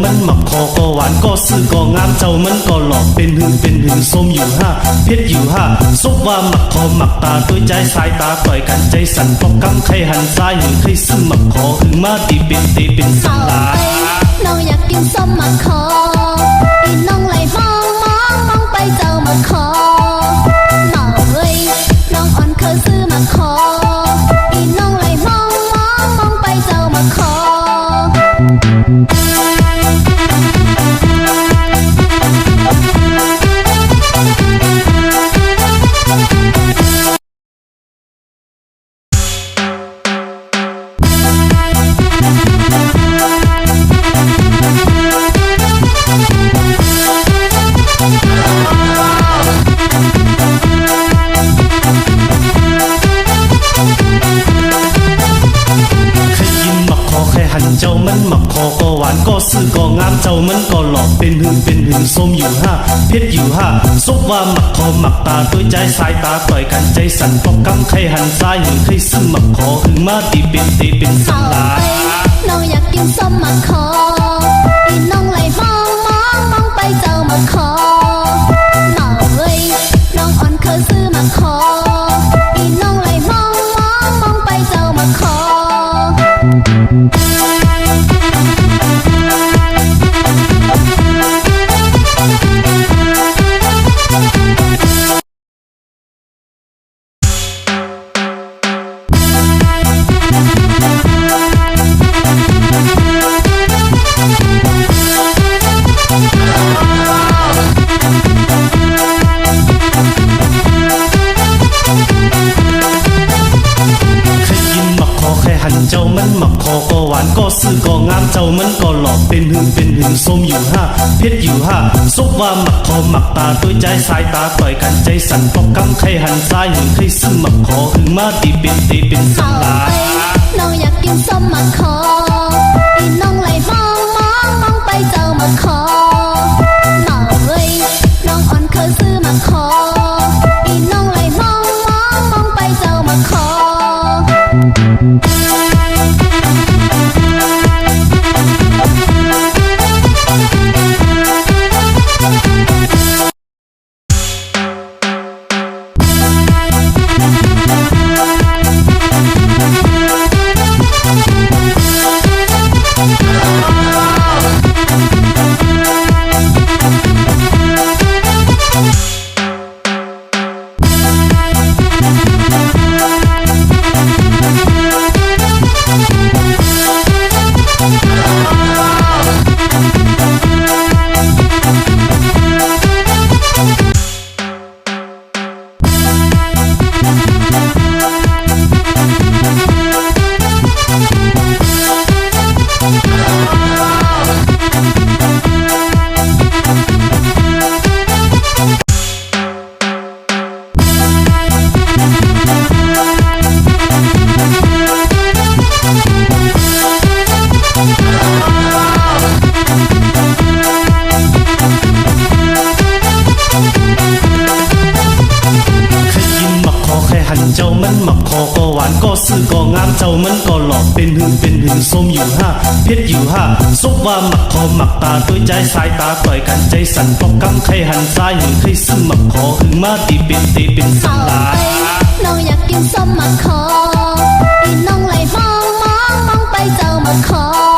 มันหมักคอก็หวานก็ซื่อก็งามเจ้ามันก็หลอกเป็นหึงส้มอยู่ห้าเพชรอยู่ห้าซบว่าหมักคอหมักตาด้วยใจสายตาต่อยกันใจสั่นปอกกำใครหันซ้ายหรือใครซื้อหมักคอถึงมาตีเป็นสลาน้องอยากกินส้มหมักคออีน้องไหลมองไปเจ้าหมักคอน้องเอ้ยน้องอ่อนเคยซื้อหมักคออีน้องไหลมองไปเจ้าหมักคอเจ้ามันหมักคอก็หวานก็ซื่อก็งามเจ้ามันก็หลอกเป็นหึงส้มอยู่ห้าเพชรอยู่ห้าซบว่าหมักคอหมักตาด้วยใจสายตาต่อยกันใจสั่นปอกกำใครหันซ้ายหรือใครซื้อหมักคอถึงมาตีเป็นสลาน้องอยากกินส้มหมักคออีน้องไหลมองไปเจ้าหมักคอน้องเอ้ยน้องอ่อนเคยซื้อหมักคออีน้องไหลมองไปเจ้าหมักคอเจ้ามันหมักคอก็หวานก็ซื่อก็งามเจ้ามันก็หลอกเป็นหึงส้มอยู่ห้าเพชรอยู่ห้าซบว่าหมักคอหมักตาด้วยใจสายตาต่อยกันใจสั่นปอกกำใครหันซ้ายหรือใครซื้อหมักคอถึงมาตีเป็นสลาน้องอยากกินส้มหมักคออีน้องไหลมองไปเจ้าหมักคอน้องเอ้ยน้องอ่อนเคยซื้อหมักคออีน้องไหลมองไปเจ้าหมักคอเจ้ามันหมักคอก็หวานก็ซื่อก็งามเจ้ามันก็หลอกเป็นหึงส้มอยู่ห้าเพชรอยู่ห้าซบว่าหมักคอหมักตาด้วยใจสายตาต่อยกันใจสั่นปอกกำใครหันซ้ายหรือใครซื้อหมักคอถึงมาตีเป็นสลาน้องอยากกินส้มหมักคออีน้องไหลมองไปเจ้าหมักคอ